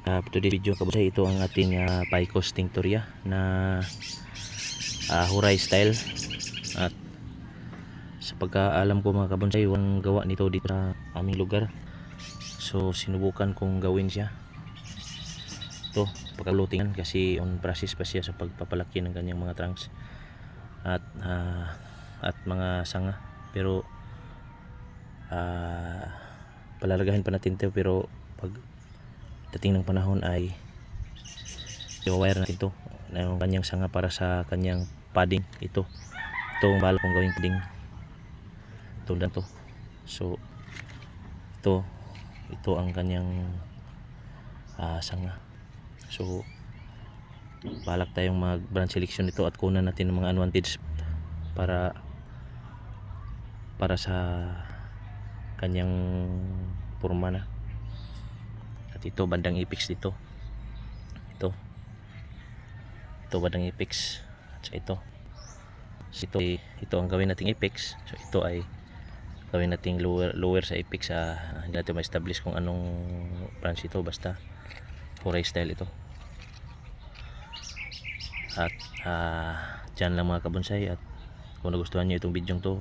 Today's video kabusay, ito ang ating Picos tinctoria na huray style. At sa pagkaalam ko mga kabonsay, walang gawa nito dito sa aming lugar, so sinubukan kong gawin siya. Ito pagkalutingan kasi on process pa siya sa pagpapalaki ng kanyang mga trunks at mga sanga, pero palalagahin pa natin ito. Pero pag dating ng panahon ay i-wire natin ito ng kanyang sanga para sa kanyang padding. Ito ang balak kong gawing padding tulad to. So ito ang kanyang sanga. So balak tayong mag brand selection nito at kunan natin ng mga advantage para sa kanyang porma na. At ito bandang apex dito. Ito bandang apex. So ito ang gawin nating apex. So ito ay gawin nating lower sa apex. Hindi natin ma-establish kung anong branch ito, basta huray style ito. At dyan lang mga kabonsay. At kung nagustuhan nyo itong video to,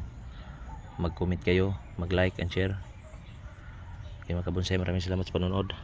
mag-comment kayo, mag-like and share. Okay mga kabonsay, maraming salamat sa panonood.